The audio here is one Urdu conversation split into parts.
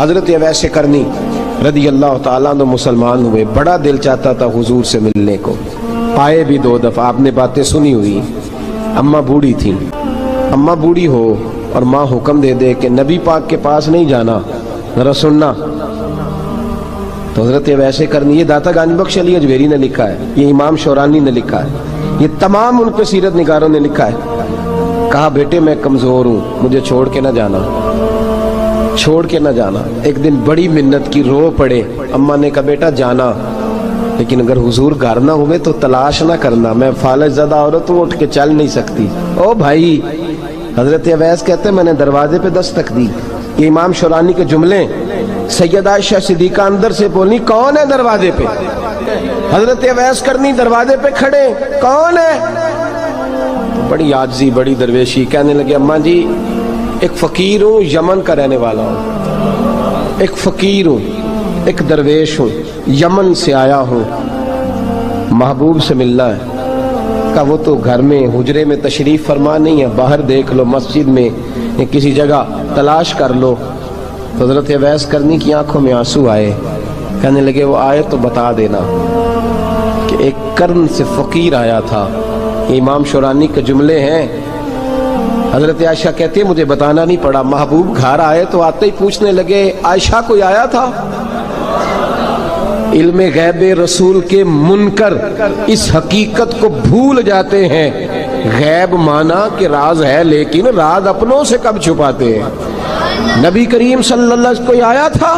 حضرت اویس کرنی رضی اللہ تعالیٰ عنہ مسلمان ہوئے، بڑا دل چاہتا تھا حضور سے ملنے کو، آئے بھی 2 دفعہ، آپ نے باتیں سنی ہوئی۔ اماں بوڑھی تھیں، اماں بوڑھی ہو اور ماں حکم دے دے کہ نبی پاک کے پاس نہیں جانا، ذرا سننا، تو حضرت اویس کرنی، یہ داتا گانج بخش علی اجویری نے لکھا ہے، یہ امام شورانی نے لکھا ہے، یہ تمام ان کے سیرت نگاروں نے لکھا ہے، کہا بیٹے میں کمزور ہوں، مجھے چھوڑ کے نہ جانا، چھوڑ کے نہ جانا۔ ایک دن بڑی منت کی، رو پڑے، اماں نے کہا بیٹا جانا، لیکن اگر حضور گھر نہ ہوئے تو تلاش نہ کرنا، میں فالج زدہ عورت ہوں، اٹھ کے چل نہیں سکتی۔ او بھائی، حضرت اویس کہتے ہیں میں نے دروازے پہ دستک دی، یہ امام شورانی کے جملے، سیدہ عائشہ صدیقہ اندر سے بولی کون ہے دروازے پہ؟ حضرت اویس کرنی دروازے پہ کھڑے، کون ہے؟ بڑی عاجزی، بڑی درویشی، کہنے لگے اماں جی ایک فقیر ہوں، یمن کا رہنے والا ہوں، ایک فقیر ہوں، ایک درویش ہوں، یمن سے آیا ہوں، محبوب سے ملنا ہے۔ کہا وہ تو گھر میں حجرے میں تشریف فرما نہیں ہے، باہر دیکھ لو، مسجد میں کسی جگہ تلاش کر لو۔ تو حضرت اویس کرنی کی آنکھوں میں آنسو آئے، کہنے لگے وہ آئے تو بتا دینا کہ ایک کرن سے فقیر آیا تھا۔ یہ امام شورانی کے جملے ہیں۔ حضرت عائشہ کہتے ہیں مجھے بتانا نہیں پڑا، محبوب گھر آئے تو آتے ہی پوچھنے لگے عائشہ کوئی آیا تھا؟ علم غیب رسول کے منکر اس حقیقت کو بھول جاتے ہیں، غیب مانا کہ راز ہے لیکن راز اپنوں سے کب چھپاتے ہیں۔ نبی کریم صلی اللہ علیہ وسلم کوئی آیا تھا؟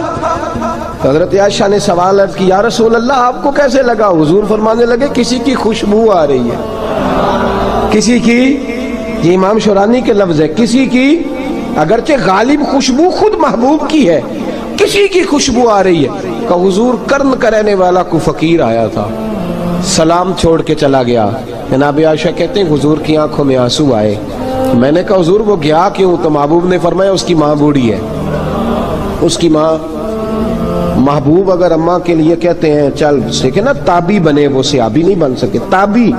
تو حضرت عائشہ نے سوال عرض کی یا رسول اللہ آپ کو کیسے لگا؟ حضور فرمانے لگے کسی کی خوشبو آ رہی ہے، کسی کی، یہ امام شورانی کے لفظ ہے، کسی کی، اگرچہ غالب خوشبو خود محبوب کی ہے، کسی کی خوشبو آ رہی ہے۔ کہ حضور کرن کا رہنے والا کو فقیر آیا تھا، سلام چھوڑ کے چلا گیا۔ جناب عائشہ کہتے ہیں حضور کی آنکھوں میں آنسو آئے۔ میں نے کہا حضور وہ گیا کیوں؟ تو محبوب نے فرمایا اس کی ماں بوڑھی ہے، اس کی ماں، محبوب اگر اماں کے لیے کہتے ہیں چل دیکھیں نا تابی بنے، وہ صحابی نہیں بن سکے، تابی،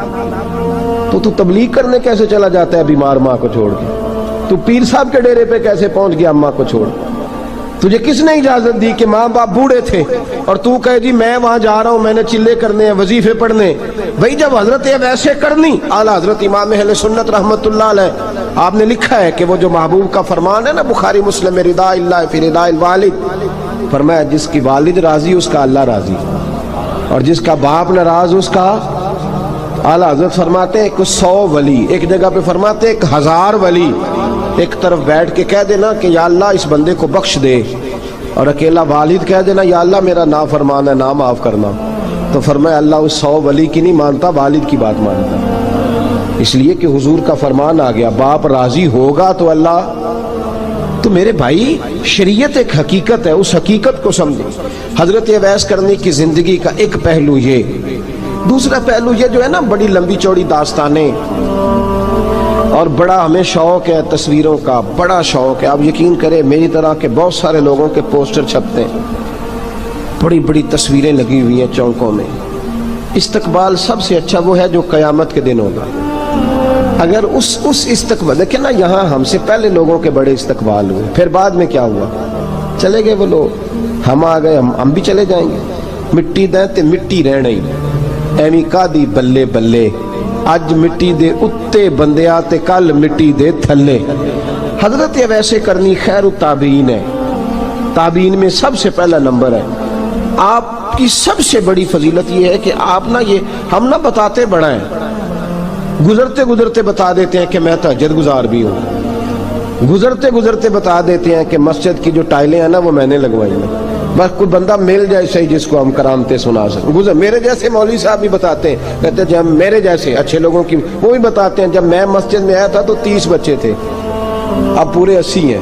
تو تبلیغ کرنے کیسے چلا جاتا ہے بیمار ماں کو چھوڑ کے؟ تو پیر صاحب کے ڈیرے پہ کیسے پہنچ گیا اماں کو چھوڑ؟ تجھے کس نے اجازت دی کہ ماں باپ بوڑھے تھے اور تو کہے جی میں وہاں جا رہا ہوں، میں نے چلے کرنے ہیں، وظیفے پڑھنے؟ بھئی جب حضرت اویس کرنی اعلیٰ حضرت امام اہل سنت رحمت اللہ علیہ، آپ نے لکھا ہے کہ وہ جو محبوب کا فرمان ہے نا بخاری مسلم میں، رضا اللہ فی رضا الوالد، فرمایا جس کی والد راضی اس کا اللہ راضی، اور جس کا باپ ناراض اس کا، اعلیٰ حضرت فرماتے ہیں 100 ولی، ایک جگہ پہ فرماتے ہیں 1000 ولی ایک طرف بیٹھ کے کہہ دینا کہ یا اللہ اس بندے کو بخش دے، اور اکیلا والد کہہ دینا یا اللہ میرا نافرمان ہے نہ معاف کرنا، تو فرمایا اللہ اس 100 ولی کی نہیں مانتا، والد کی بات مانتا، اس لیے کہ حضور کا فرمان آ گیا باپ راضی ہوگا تو اللہ۔ تو میرے بھائی شریعت ایک حقیقت ہے، اس حقیقت کو سمجھیں۔ حضرت اویس کرنی کی زندگی کا ایک پہلو یہ، دوسرا پہلو یہ جو ہے نا بڑی لمبی چوڑی داستانیں، اور بڑا ہمیں شوق ہے تصویروں کا، بڑا شوق ہے، آپ یقین کریں میری طرح کے بہت سارے لوگوں کے پوسٹر چھپتے ہیں، بڑی بڑی تصویریں لگی ہوئی ہیں چوکوں میں۔ استقبال سب سے اچھا وہ ہے جو قیامت کے دن ہوگا۔ اگر اس استقبال، دیکھیں نا یہاں ہم سے پہلے لوگوں کے بڑے استقبال ہوئے، پھر بعد میں کیا ہوا؟ چلے گئے وہ لوگ، ہم آ گئے، ہم بھی چلے جائیں گے۔ مٹی دیں تے مٹی رہنا ہی، ایویں کا دی بلے بلے، اج مٹی دے اتے بندیا تے کل مٹی دے تھلے۔ حضرت اویس کرنی خیر التابعین ہے، تابعین میں سب سے پہلا نمبر ہے۔ آپ کی سب سے بڑی فضیلت یہ ہے کہ آپ نا، یہ ہم نہ بتاتے بڑا ہیں، گزرتے گزرتے بتا دیتے ہیں کہ میں تہجد گزار بھی ہوں، گزرتے گزرتے بتا دیتے ہیں کہ مسجد کی جو ٹائلیں ہیں نا وہ میں نے لگوائی ہیں، بس کوئی بندہ مل جائے صحیح جس کو ہم کرامتیں سنا سکیں۔ میرے جیسے مولوی صاحب بھی بتاتے ہیں، کہتے ہیں جب میرے جیسے اچھے لوگوں کی، وہ بھی بتاتے ہیں جب میں مسجد میں آیا تھا تو 30 بچے تھے، اب پورے 80 ہیں،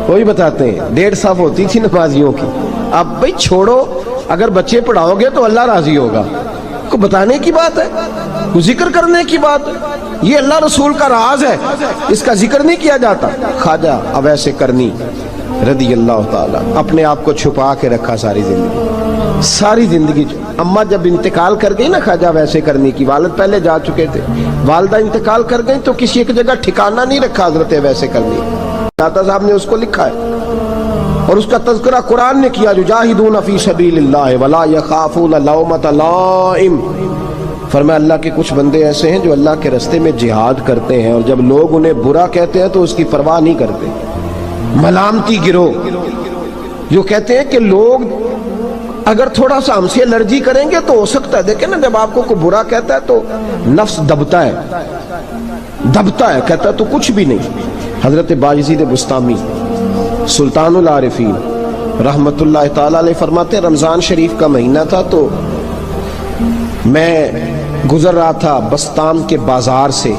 وہ بھی بتاتے ہیں 150 ہوتی تھی نمازیوں کی۔ اب بھائی چھوڑو، اگر بچے پڑھاؤ گے تو اللہ راضی ہوگا، کو بتانے کی بات ہے، کو ذکر کرنے کی بات ہے، یہ اللہ رسول کا راز ہے، اس کا ذکر نہیں کیا جاتا۔ خواجہ اویس کرنی رضی اللہ تعالیٰ اپنے آپ کو چھپا کے رکھا ساری زندگی، ساری زندگی۔ اماں جب انتقال کر گئی نا خواجہ اویس کرنی کی، والد پہلے جا چکے تھے، والدہ انتقال کر گئی تو کسی ایک جگہ ٹھکانہ نہیں رکھا حضرت اویس کرنی، داتا صاحب نے اس کو لکھا ہے، اور اس کا تذکرہ قرآن نے کیا، یجاہدون فی سبیل اللہ ولا یخافون لومۃ لائم۔ فرمایا اللہ کے کچھ بندے ایسے ہیں جو اللہ کے راستے میں جہاد کرتے ہیں اور جب لوگ انہیں برا کہتے ہیں تو اس کی پرواہ نہیں کرتے۔ ملامتی گروہ جو کہتے ہیں کہ لوگ اگر تھوڑا سا ہم سے الرجی کریں گے تو ہو سکتا ہے، دیکھیں نا جب آپ کو کوئی برا کہتا ہے تو نفس دبتا ہے، کہتا ہے تو کچھ بھی نہیں۔ حضرت بایزید بسطامی سلطان العارفین رحمت اللہ تعالی علیہ فرماتے ہیں رمضان شریف کا مہینہ تھا تو میں گزر رہا تھا بستان کے بازار سے،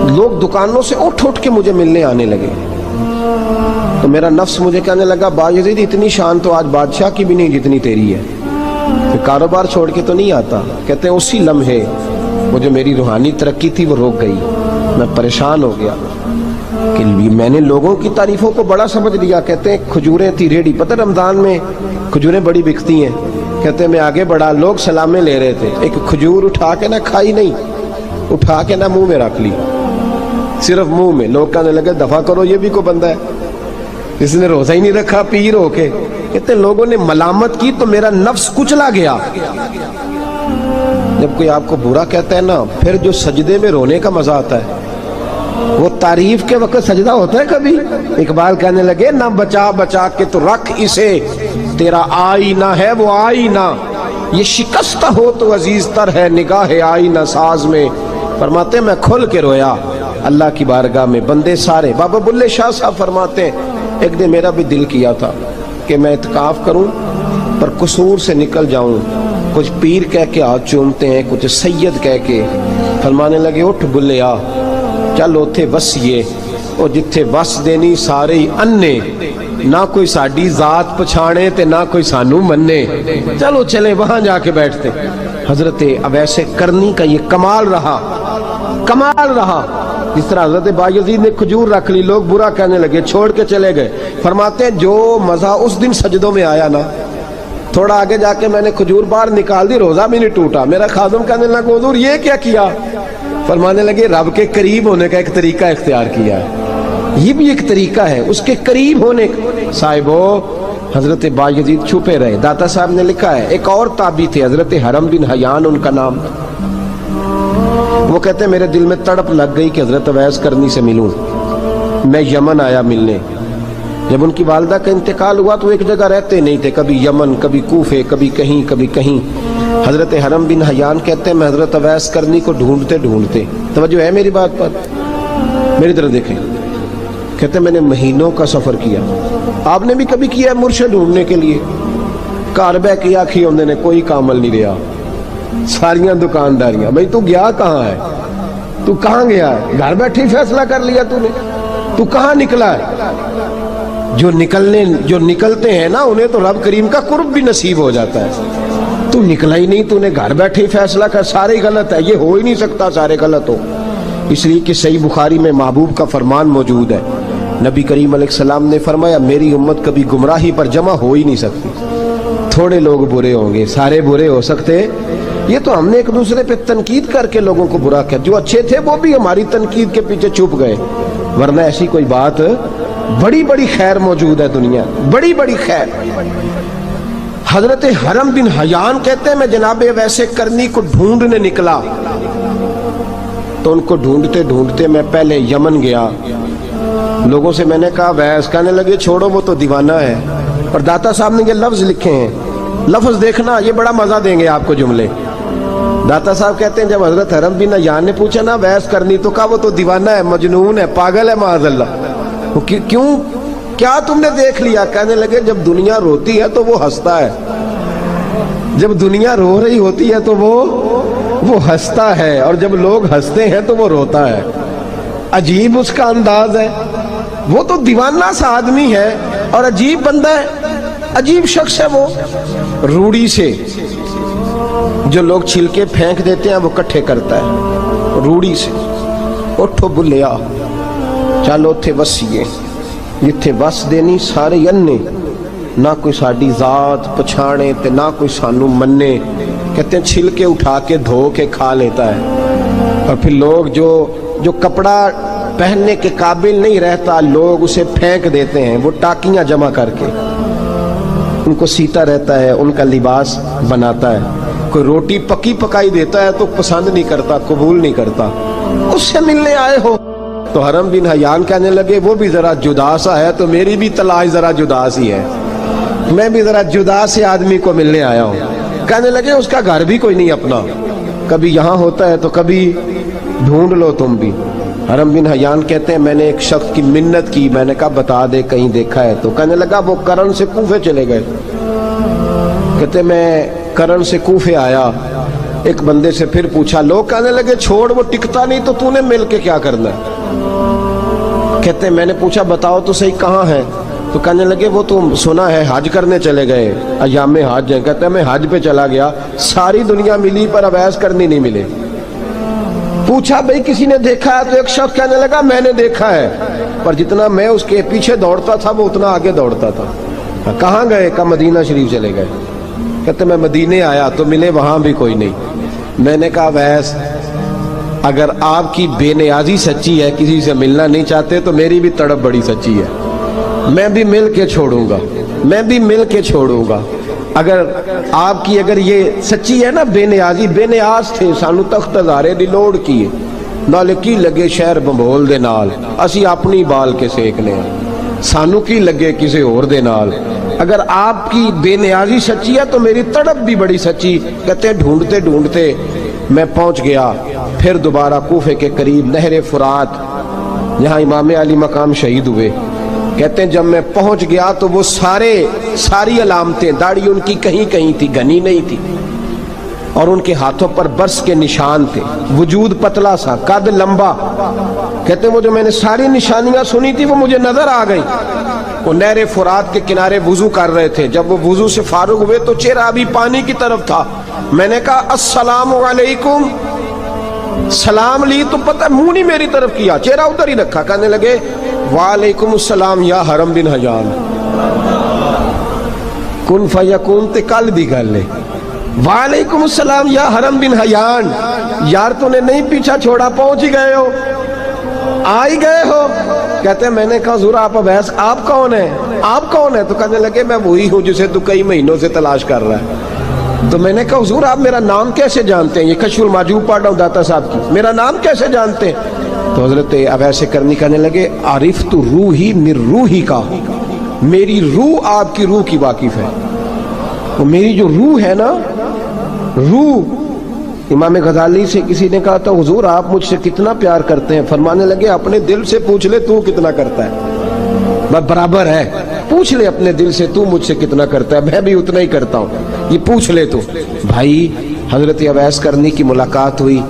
لوگ دکانوں سے اٹھ کے مجھے ملنے آنے لگے تو میرا نفس مجھے کہنے لگا بایزید اتنی شان تو آج بادشاہ کی بھی نہیں جتنی تیری ہے، کاروبار چھوڑ کے تو نہیں آتا۔ کہتے ہیں اسی لمحے وہ جو میری روحانی ترقی تھی وہ رک گئی، میں پریشان ہو گیا کہ میں نے لوگوں کی تعریفوں کو بڑا سمجھ لیا۔ کہتے ہیں کھجوریں تھی ریڈی، پتہ رمضان میں کھجوریں بڑی بکتی ہیں، کہتے ہیں میں آگے بڑھا، لوگ سلامیں لے رہے تھے، ایک کھجور اٹھا کے نہ کھائی نہیں، اٹھا کے نہ منہ میں رکھ لی، صرف منہ میں۔ لوگ کہنے لگے دفع کرو یہ بھی کوئی بندہ ہے، اس نے روزہ ہی نہیں رکھا پیر ہو کے۔ کہتے ہیں لوگوں نے ملامت کی تو میرا نفس کچلا گیا۔ جب کوئی آپ کو برا کہتا ہے نا، پھر جو سجدے میں رونے کا مزہ آتا ہے، وہ تعریف کے وقت سجدہ ہوتا ہے کبھی؟ اقبال کہنے لگے نہ بچا بچا کے تو رکھ اسے، تیرا آئینہ ہے وہ آئینہ، یہ شکستہ ہو تو عزیز تر ہے نگاہ آئینہ ساز میں۔ فرماتے ہیں میں کھل کے رویا اللہ کی بارگاہ میں، بندے سارے۔ بابا بلے شاہ صاحب فرماتے ہیں ایک دن میرا بھی دل کیا تھا کہ میں اعتکاف کروں پر قصور سے نکل جاؤں، کچھ پیر کہہ کے ہاتھ چومتے ہیں، کچھ سید کہہ کے۔ فرمانے لگے اٹھ بلے آ چل اوتھے وسیے، او جتھے وس دینی سارے ہی انے، نہ کوئی ساڈی ذات پچھانے تے نہ کوئی سانو مننے، چلو چلے وہاں جا کے بیٹھتے۔ حضرت اویس کرنی کا یہ کمال رہا جس طرح حضرت بایزید نے کھجور رکھ لی، لوگ برا کہنے لگے، چھوڑ کے چلے گئے۔ فرماتے ہیں جو مزہ اس دن سجدوں میں آیا نا، تھوڑا آگے جا کے میں نے کھجور باہر نکال دی، روزہ بھی نہیں ٹوٹا۔ میرا خادم کہنے لگا حضور یہ کیا کیا؟ فرمانے لگے رب کے قریب ہونے کا ایک طریقہ اختیار کیا ہے، یہ بھی ایک طریقہ ہے اس کے قریب ہونے کا۔ صاحبو حضرت بایزید چھپے رہے۔ داتا صاحب نے لکھا ہے ایک اور تابعی تھے حضرت حرم بن حیان ان کا نام، وہ کہتے ہیں میرے دل میں تڑپ لگ گئی کہ حضرت اویس کرنی سے ملوں۔ میں یمن آیا ملنے، جب ان کی والدہ کا انتقال ہوا تو ایک جگہ رہتے نہیں تھے، کبھی یمن کبھی کوفے کبھی کہیں۔ حضرت حرم بن حیان کہتے ہیں میں حضرت اویس کرنی کو ڈھونڈتے، توجہ ہے میری بات پر، میری طرف دیکھیں، کہتے ہیں میں نے مہینوں کا سفر کیا۔ آپ نے بھی کبھی کیا ہے مرشد ڈھونڈنے کے لیے؟ گھر بہ کے آکھی ہوندے نے کوئی کامل نہیں رہا، ساریاں دکانداریاں، بھئی تو گیا کہاں ہے؟ تو کہاں گیا ہے؟ گھر بیٹھے ہی فیصلہ کر لیا تو نے؟ تو کہاں نکلا ہے؟ جو نکلتے ہیں نا انہیں تو رب کریم کا قرب بھی نصیب ہو جاتا ہے۔ تو نکلا ہی نہیں، تو نے گھر بیٹھے ہی فیصلہ کر، سارے غلط ہے، یہ ہو ہی نہیں سکتا سارے غلط ہو۔ اس لیے کہ صحیح بخاری میں محبوب کا فرمان موجود ہے، نبی کریم علیہ السلام نے فرمایا میری امت کبھی گمراہی پر جمع ہو ہی نہیں سکتی، تھوڑے لوگ برے ہوں گے، سارے برے ہو سکتے۔ یہ تو ہم نے ایک دوسرے پہ تنقید کر کے لوگوں کو برا کیا، جو اچھے تھے وہ بھی ہماری تنقید کے پیچھے چھپ گئے، ورنہ ایسی کوئی بات، بڑی خیر موجود ہے دنیا، بڑی خیر۔ حضرت حرم بن حیان کہتے ہیں میں جناب اویس کرنی کو ڈھونڈنے نکلا تو ان کو ڈھونڈتے میں پہلے یمن گیا، لوگوں سے میں نے کہا اویس، کہنے لگے چھوڑو وہ تو دیوانہ ہے۔ اور داتا صاحب نے یہ لفظ لکھے ہیں، لفظ دیکھنا یہ بڑا مزہ دیں گے آپ کو جملے۔ داتا صاحب کہتے ہیں جب حضرت حرم بن حیان نے پوچھا نا اویس کرنی، تو کہا وہ تو دیوانہ ہے، مجنون ہے، پاگل ہے معاذ اللہ۔ کیوں؟ کیا تم نے دیکھ لیا؟ کہنے لگے جب دنیا روتی ہے تو وہ ہنستا ہے، جب دنیا رو رہی ہوتی ہے تو وہ ہنستا ہے، اور جب لوگ ہنستے ہیں تو وہ روتا ہے۔ عجیب اس کا انداز ہے، وہ تو دیوانہ سا آدمی ہے اور عجیب بندہ ہے، عجیب شخص ہے وہ۔ روڑی سے جو لوگ چھلکے پھینک دیتے ہیں وہ کٹھے کرتا ہے، روڑی سے۔ اٹھو بلیا چلو تھے وسیے، جتھے وس دینی سارے انے، نہ کوئی ساڈی ذات پچھانے تے نہ کوئی سانو مننے۔ کہتے ہیں چھلکے اٹھا کے دھو کے کھا لیتا ہے، اور پھر لوگ جو کپڑا پہننے کے قابل نہیں رہتا لوگ اسے پھینک دیتے ہیں، وہ ٹاکیاں جمع کر کے ان کو سیتا رہتا ہے، ان کا لباس بناتا ہے۔ کوئی روٹی پکی پکائی دیتا ہے تو پسند نہیں کرتا، قبول نہیں کرتا، اس سے ملنے آئے ہو۔ تو حرم بن حیان کہنے لگے وہ بھی ذرا جدا سا ہے تو میری بھی تلاش ذرا جدا سی ہے، میں بھی ذرا جدا سے آدمی کو ملنے آیا ہوں۔ کہنے لگے اس کا گھر بھی کوئی نہیں اپنا، کبھی یہاں ہوتا ہے تو کبھی ڈھونڈ لو تم بھی۔ حرم بن حیان کہتے ہیں میں نے ایک شخص کی منت کی، میں نے کہا بتا دے کہیں دیکھا ہے تو۔ کہنے لگا وہ کرن سے کوفے چلے گئے۔ کہتے میں کرن سے کوفے آیا، ایک بندے سے پھر پوچھا، لوگ کہنے لگے چھوڑ وہ ٹکتا نہیں تو نے مل کے کیا کرنا ہے۔ کہتے میں نے پوچھا بتاؤ تو صحیح کہاں ہے، تو کہنے لگے وہ تو سنا ہے حج کرنے چلے گئے، ایام حج ہیں۔ کہتے میں حج پہ چلا گیا، ساری دنیا ملی پر اویس کرنی نہیں ملے۔ پوچھا بھئی کسی نے دیکھا ہے تو ایک شخص کہنے لگا میں نے دیکھا ہے، پر جتنا میں اس کے پیچھے دوڑتا تھا وہ اتنا آگے دوڑتا تھا۔ کہاں گئے؟ کہ مدینہ شریف چلے گئے۔ کہتے میں مدینے آیا تو ملے وہاں بھی کوئی نہیں۔ میں نے کہا ویس اگر آپ کی بے نیازی سچی ہے، کسی سے ملنا نہیں چاہتے، تو میری بھی تڑپ بڑی سچی ہے، میں بھی مل کے چھوڑوں گا، میں بھی مل کے چھوڑوں گا۔ اگر آپ کی اگر یہ سچی ہے نا بے نیازی، بے نیاز تھے، سانو تخت ہزارے دی لوڑ کی نال کی لگے شہر بمبول دے نال، اسی اپنی بال کے سیکنے ہیں، سانو کی لگے کسی اور دے نال۔ اگر آپ کی بے نیازی سچی ہے تو میری تڑپ بھی بڑی سچی۔ کہتے ہیں ڈھونڈتے ڈھونڈتے میں پہنچ گیا پھر دوبارہ کوفے کے قریب نہر فرات، جہاں امام علی مقام شہید ہوئے۔ کہتے ہیں جب میں پہنچ گیا تو وہ ساری علامتیں، داڑھی ان کی کہیں کہیں تھی، گھنی نہیں تھی، اور ان کے ہاتھوں پر برس کے نشان تھے، وجود پتلا سا، قد لمبا۔ کہتے ہیں وہ جو میں نے ساری نشانیاں سنی تھی وہ مجھے نظر آ گئی۔ وہ نہر فرات کے کنارے وضو کر رہے تھے، جب وہ وضو سے فارغ ہوئے تو چہرہ ابھی پانی کی طرف تھا۔ میں نے کہا السلام علیکم، سلام لی تو پتہ منہ نہیں میری طرف کیا، چہرہ ادھر ہی رکھا۔ کہنے لگے وعلیکم السلام یا حرم بن حیان، کن فیکون تے کل دی گل ہے۔ وعلیکم السلام یا حرم بن حیان، یار تو نے نہیں پیچھا چھوڑا، پہنچ ہی گئے ہو، آ ہی گئے ہو۔ کہتے ہیں میں نے کہا حضور آپ اویس آپ کون ہیں، آپ کون ہیں؟ تو کہنے لگے میں وہی ہوں جسے تو کئی مہینوں سے تلاش کر رہا ہے۔ تو میں نے کہا حضور آپ میرا نام کیسے جانتے ہیں؟ یہ کشف المحجوب پڑھ رہا ہوں داتا صاحب کی، میرا نام کیسے جانتے ہیں؟ تو حضرت اویس کرنی کہنے لگے عرفت روحی من روحی کا، میری روح آپ کی روح کی واقف ہے۔ وہ میری جو روح ہے نا، روح۔ امام غزالی سے کسی نے کہا تھا حضور آپ مجھ سے کتنا پیار کرتے ہیں؟ فرمانے لگے اپنے دل سے پوچھ لے تو کتنا کرتا ہے، بس برابر ہے، پوچھ لے اپنے دل سے تو مجھ سے کتنا کرتا ہے، میں بھی اتنا ہی کرتا ہوں، یہ پوچھ لے تو۔ بھائی حضرت اویس کرنی کی ملاقات ہوئی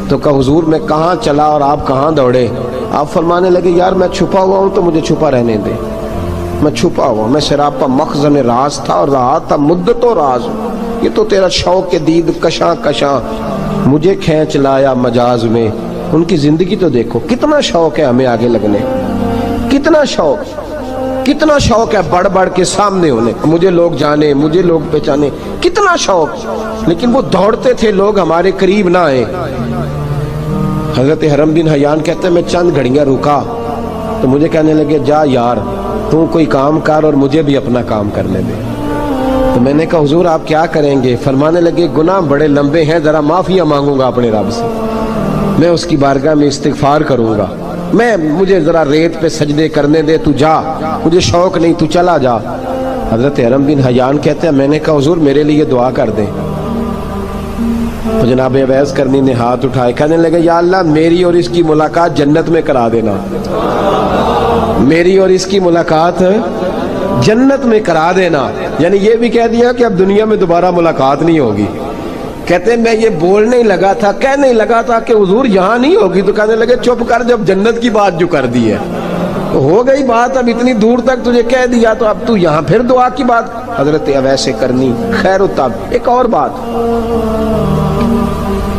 تو کہا حضور میں کہاں چلا اور آپ کہاں دوڑے؟ آپ فرمانے لگے یار میں چھپا ہوا ہوں تو مجھے چھپا رہنے دے، میں چھپا ہوا، میں سراپا مخزن راز تھا اور رہا تھا مدت و راز۔ یہ تو تیرا شوق کے دید کشاں کشاں مجھے کھینچ لایا مجاز میں۔ ان کی زندگی تو دیکھو، کتنا شوق ہے ہمیں آگے لگنے، کتنا شوق ہے بڑھ بڑھ کے سامنے ہونے، مجھے لوگ جانے، مجھے لوگ پہچانے، کتنا شوق، لیکن وہ دوڑتے تھے لوگ ہمارے قریب نہ آئے۔ حضرت حرم بن حیان کہتے ہیں میں چند گھڑیاں رکا تو مجھے کہنے لگے جا یار تو کوئی کام کر اور مجھے بھی اپنا کام کرنے دے۔ تو میں نے کہا حضور آپ کیا کریں گے؟ فرمانے لگے گناہ بڑے لمبے ہیں، ذرا معافیاں مانگوں گا اپنے رب سے، میں اس کی بارگاہ میں استغفار کروں گا، مجھے ذرا ریت پہ سجدے کرنے دے، تو جا، مجھے شوق نہیں، تو چلا جا۔ حضرت حرم بن حیان کہتے ہیں میں نے کہا حضور میرے لیے دعا کر دیں۔ تو جناب اویس کرنی نے ہاتھ اٹھائے، کہنے لگے یا اللہ میری اور اس کی ملاقات جنت میں کرا دینا، میری اور اس کی ملاقات جنت میں کرا دینا، یعنی یہ بھی کہہ دیا کہ اب دنیا میں دوبارہ ملاقات نہیں ہوگی۔ کہتے ہیں میں یہ بولنے ہی لگا تھا، کہنے ہی لگا تھا کہ حضور یہاں نہیں ہوگی، تو کہنے لگے چپ کر، جب جنت کی بات جو کر دی ہے تو ہو گئی بات، اب اتنی دور تک تجھے کہہ دیا تو اب تو یہاں پھر دعا کی بات۔ حضرت اویس کرنی خیر التاب۔ ایک اور بات،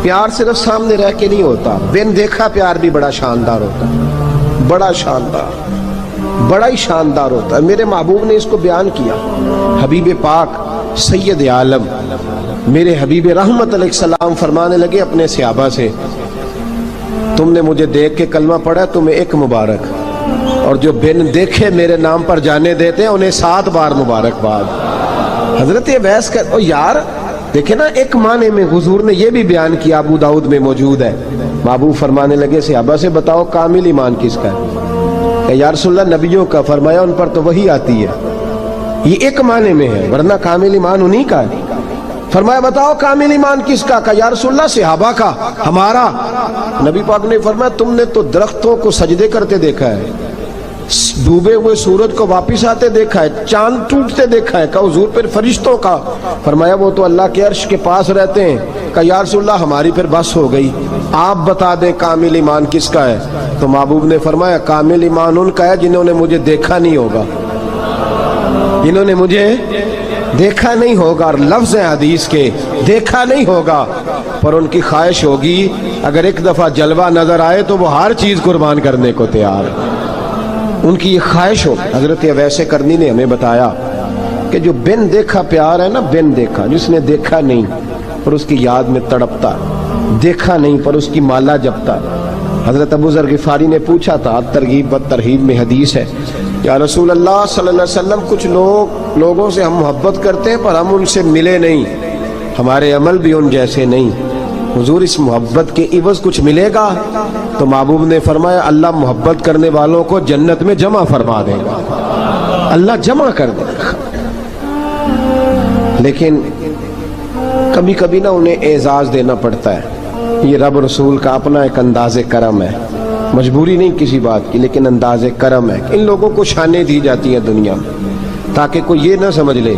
پیار صرف سامنے رہ کے نہیں ہوتا، بن دیکھا پیار بھی بڑا شاندار ہوتا ہے، بڑا شاندار، بڑا ہی شاندار ہوتا ہے۔ میرے محبوب نے اس کو بیان کیا، حبیب پاک سید عالم میرے حبیب رحمت علیہ السلام فرمانے لگے اپنے صحابہ سے تم نے مجھے دیکھ کے کلمہ پڑھا، تمہیں ایک مبارک، اور جو بن دیکھے میرے نام پر جانے دیتے ہیں انہیں 7 بار مبارکباد۔ حضرت اویس کا یار دیکھیں نا، ایک معنی میں حضور نے یہ بھی بیان کیا، ابو داؤد میں موجود ہے۔ محبوب فرمانے لگے صحابہ سے بتاؤ کامل ایمان کس کا ہے؟ کہ یا رسول اللہ نبیوں کا۔ فرمایا ان پر تو وہی آتی ہے، یہ ایک معنی میں ہے، ورنہ کامل ایمان انہی کا ہے۔ فرمایا بتاؤ کامل ایمان کس کا؟ کہ یا رسول اللہ صحابہ کا، ہمارا۔ نبی پاک نے فرمایا تم نے تو درختوں کو سجدے کرتے دیکھا ہے، ڈوبے ہوئے سورج کو واپس آتے دیکھا ہے، چاند ٹوٹتے دیکھا ہے۔ کہا حضور پھر فرشتوں کا؟ فرمایا وہ تو اللہ کے عرش کے پاس رہتے ہیں۔ کہا یا رسول اللہ ہماری پھر بس ہو گئی، آپ بتا دیں کامل ایمان کس کا ہے؟ تو محبوب نے فرمایا کامل ایمان ان کا ہے جنہوں نے مجھے دیکھا نہیں ہوگا، جنہوں نے مجھے دیکھا نہیں ہوگا، اور لفظ ہیں حدیث کے، دیکھا نہیں ہوگا پر ان کی خواہش ہوگی اگر ایک دفعہ جلوہ نظر آئے تو وہ ہر چیز قربان کرنے کو تیار ہے، ان کی یہ خواہش ہو۔ حضرت اویس کرنی نے ہمیں بتایا کہ جو بن دیکھا پیار ہے نا، بن دیکھا، جس نے دیکھا نہیں پر اس کی یاد میں تڑپتا، دیکھا نہیں پر اس کی مالا جپتا۔ حضرت ابو ذر غفاری نے پوچھا تھا، ترغیب و ترہیب میں حدیث ہے، یا رسول اللہ صلی اللہ علیہ وسلم کچھ لوگوں سے ہم محبت کرتے ہیں پر ہم ان سے ملے نہیں، ہمارے عمل بھی ان جیسے نہیں، حضور اس محبت کے عوض کچھ ملے گا؟ تو محبوب نے فرمایا اللہ محبت کرنے والوں کو جنت میں جمع فرما دے گا، اللہ جمع کر دے گا۔ لیکن کبھی کبھی نا انہیں اعزاز دینا پڑتا ہے، یہ رب رسول کا اپنا ایک انداز کرم ہے، مجبوری نہیں کسی بات کی، لیکن انداز کرم ہے۔ ان لوگوں کو شانیں دی جاتی ہیں دنیا میں تاکہ کوئی یہ نہ سمجھ لے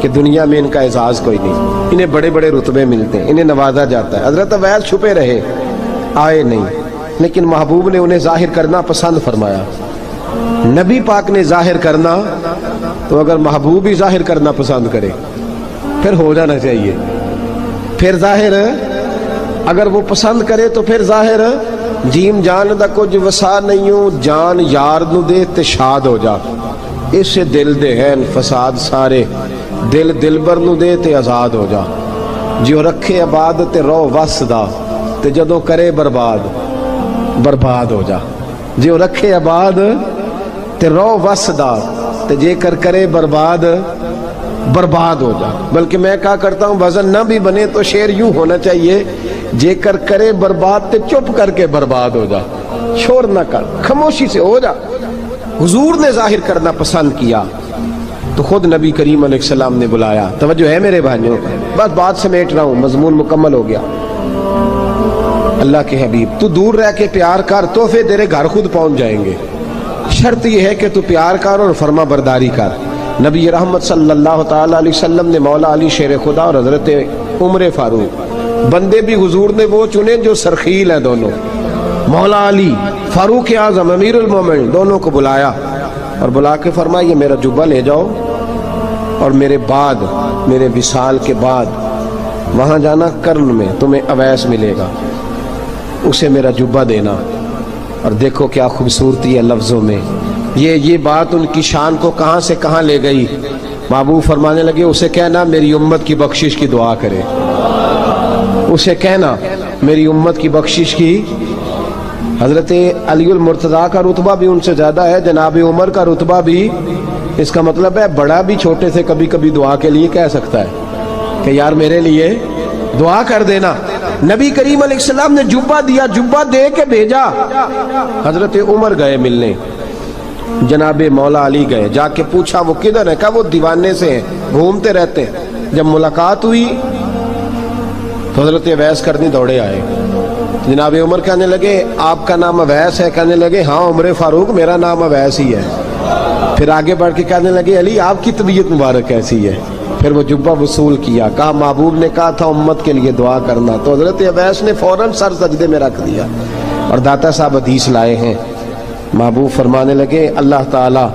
کہ دنیا میں ان کا اعزاز کوئی نہیں، انہیں بڑے بڑے رتبے ملتے ہیں، انہیں نوازا جاتا ہے۔ حضرت اویس چھپے رہے، آئے نہیں، لیکن محبوب نے انہیں ظاہر کرنا پسند فرمایا۔ نبی پاک نے ظاہر کرنا تو اگر محبوب ہی ظاہر کرنا پسند کرے پھر ہو جانا چاہیے، پھر ظاہر اگر وہ پسند کرے تو پھر ظاہر جیم جان دا کچھ وسا نہیں ہوں، جان یار نو دے تے شاد ہو جا، اس سے دل دے ہیں فساد سارے، دل دلبر نو دے تے آزاد ہو جا، جو رکھے آباد تے رو وس دا تے جدوں کرے برباد برباد ہو جا، جو رکھے آباد تے رو وس دا تے جے کر کرے برباد برباد ہو جا۔ بلکہ میں کہا کرتا ہوں وزن نہ بھی بنے تو شعر یوں ہونا چاہیے، جے کر کرے برباد تے چپ کر کے برباد ہو جا، شور نہ کر، خاموشی سے ہو جا۔ حضور نے ظاہر کرنا پسند کیا تو خود نبی کریم علیہ السلام نے بلایا۔ توجہ ہے میرے بھائیوں، بس بات سمیٹ رہا ہوں، مضمون مکمل ہو گیا۔ اللہ کے حبیب تو دور رہ کے پیار کر، تحفے تیرے گھر خود پہنچ جائیں گے، شرط یہ ہے کہ تو پیار کر اور فرما برداری کر۔ نبی رحمت صلی اللہ تعالی علیہ وسلم نے مولا علی شیر خدا اور حضرت عمر فاروق، بندے بھی حضور نے وہ چنے جو سرخیل ہیں دونوں، مولا علی فاروق اعظم امیر المومنین، دونوں کو بلایا اور بلا کے فرمایا یہ میرا جبہ لے جاؤ اور میرے بعد، میرے وصال کے بعد وہاں جانا، کرن میں تمہیں اویس ملے گا، اسے میرا جبہ دینا۔ اور دیکھو کیا خوبصورتی ہے لفظوں میں، یہ بات ان کی شان کو کہاں سے کہاں لے گئی۔ محبوب فرمانے لگے اسے کہنا میری امت کی بخشش کی دعا کرے، اسے کہنا میری امت کی بخشش کی۔ حضرت علی المرتضیٰ کا رتبہ بھی ان سے زیادہ ہے، جناب عمر کا رتبہ بھی، اس کا مطلب ہے بڑا بھی چھوٹے سے کبھی کبھی دعا کے لیے کہہ سکتا ہے کہ یار میرے لیے دعا کر دینا۔ نبی کریم علیہ السلام نے جبہ دیا، جبہ دے کے بھیجا۔ حضرت عمر گئے ملنے، جناب مولا علی گئے، جا کے پوچھا وہ کدھر ہے؟ کہا وہ دیوانے سے ہیں، گھومتے رہتے ہیں۔ جب ملاقات ہوئی تو حضرت اویس کرنی دوڑے آئے، جناب عمر کہنے لگے آپ کا نام اویس ہے؟ کہنے لگے ہاں عمر فاروق میرا نام اویس ہی ہے۔ پھر آگے بڑھ کے کہنے لگے علی آپ کی طبیعت مبارک کیسی ہے؟ پھر وہ جبہ وصول کیا، کہا محبوب نے کہا تھا امت کے لیے دعا کرنا، تو حضرت اویس نے فوراً سر سجدے میں رکھ دیا۔ اور داتا صاحب حدیث لائے ہیں، محبوب فرمانے لگے اللہ تعالیٰ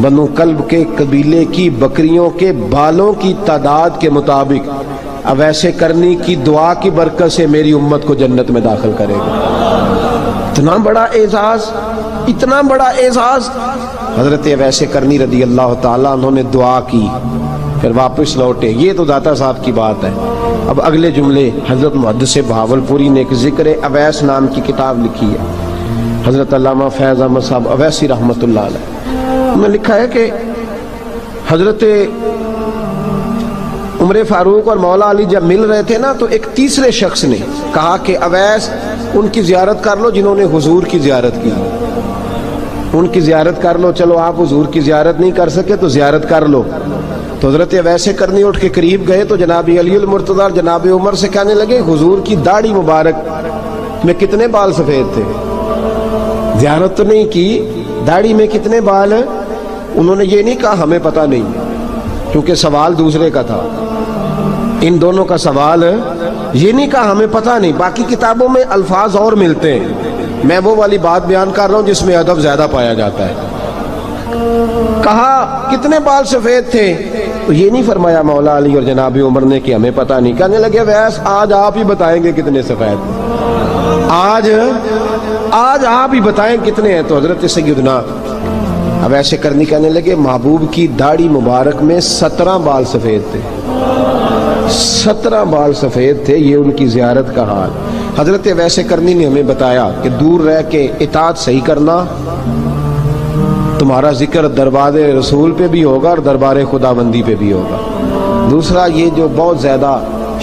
بنو کلب کے قبیلے کی بکریوں کے بالوں کی تعداد کے مطابق اویس کرنی کی دعا کی برکت سے میری امت کو جنت میں داخل کرے گا۔ اتنا بڑا اعزاز، اتنا بڑا اعزاز۔ حضرت اویس کرنی رضی اللہ تعالیٰ انہوں نے دعا کی، پھر واپس لوٹے۔ یہ تو داتا صاحب کی بات ہے۔ اب اگلے جملے حضرت محدث بہاولپوری نے ایک ذکر اویس نام کی کتاب لکھی ہے، حضرت علامہ فیض احمد صاحب اویسی رحمۃ اللہ علیہ، انہوں نے لکھا ہے کہ حضرت عمر فاروق اور مولا علی جب مل رہے تھے نا تو ایک تیسرے شخص نے کہا کہ اویس ان کی زیارت کر لو جنہوں نے حضور کی زیارت کی، ان کی زیارت کر لو، چلو آپ حضور کی زیارت نہیں کر سکے تو زیارت کر لو۔ تو حضرت اویس کرنی اٹھ کے قریب گئے تو جناب علی المرتضیٰ اور جناب عمر سے کہنے لگے حضور کی داڑھی مبارک میں کتنے بال سفید تھے؟ زیارت تو نہیں کی، داڑھی میں کتنے بال؟ انہوں نے یہ نہیں کہا ہمیں پتہ نہیں، کیونکہ سوال دوسرے کا تھا، ان دونوں کا سوال یہ نہیں کہا ہمیں پتہ نہیں۔ باقی کتابوں میں الفاظ اور ملتے ہیں، میں وہ والی بات بیان کر رہا ہوں جس میں ادب زیادہ پایا جاتا ہے۔ کہا کتنے بال سفید تھے؟ تو یہ نہیں فرمایا مولا علی اور جناب عمر نے کہ ہمیں پتہ نہیں، کہنے لگے ویس آج آپ ہی بتائیں گے کتنے سفید، آج آپ ہی بتائیں کتنے ہیں۔ تو حضرت سیدنا اب ایسے کرنی کہنے لگے محبوب کی داڑھی مبارک میں 17 بال سفید تھے، 17 بال سفید تھے، یہ ان کی زیارت کا حال۔ حضرت ویسے کرنی نے ہمیں بتایا کہ دور رہ کے اطاعت صحیح کرنا، تمہارا ذکر دربار رسول پہ بھی ہوگا اور دربار خداوندی پہ بھی ہوگا۔ دوسرا یہ جو بہت زیادہ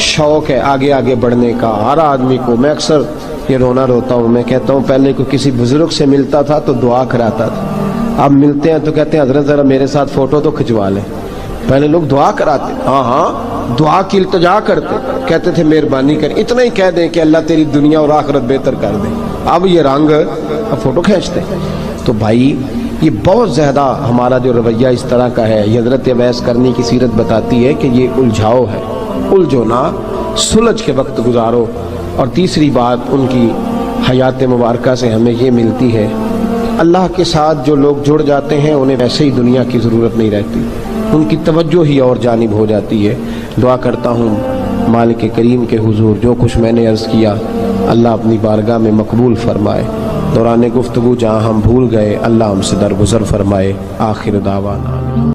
شوق ہے آگے آگے بڑھنے کا ہر آدمی کو، میں اکثر یہ رونا روتا ہوں، میں کہتا ہوں پہلے کوئی کسی بزرگ سے ملتا تھا تو دعا کراتا تھا، اب ملتے ہیں تو کہتے ہیں حضرت ذرا میرے ساتھ فوٹو تو کھنچوا لیں۔ پہلے لوگ دعا کراتے، ہاں دعا کی التجا کرتے، کہتے تھے مہربانی کر، اتنا ہی کہہ دیں کہ اللہ تیری دنیا اور آخرت بہتر کر دے، اب یہ رنگ اب فوٹو کھینچتے۔ تو بھائی یہ بہت زیادہ ہمارا جو رویہ اس طرح کا ہے، یہ حضرت اویس کرنی کی سیرت بتاتی ہے کہ یہ الجھاؤ ہے، الجھو نہ، سلجھ کے وقت گزارو۔ اور تیسری بات ان کی حیات مبارکہ سے ہمیں یہ ملتی ہے، اللہ کے ساتھ جو لوگ جڑ جاتے ہیں انہیں ویسے ہی دنیا کی ضرورت نہیں رہتی، ان کی توجہ ہی اور جانب ہو جاتی ہے۔ دعا کرتا ہوں مالک کریم کے حضور جو کچھ میں نے عرض کیا اللہ اپنی بارگاہ میں مقبول فرمائے، دوران گفتگو جہاں ہم بھول گئے اللہ ہم سے درگزر فرمائے۔ آخر دعوانا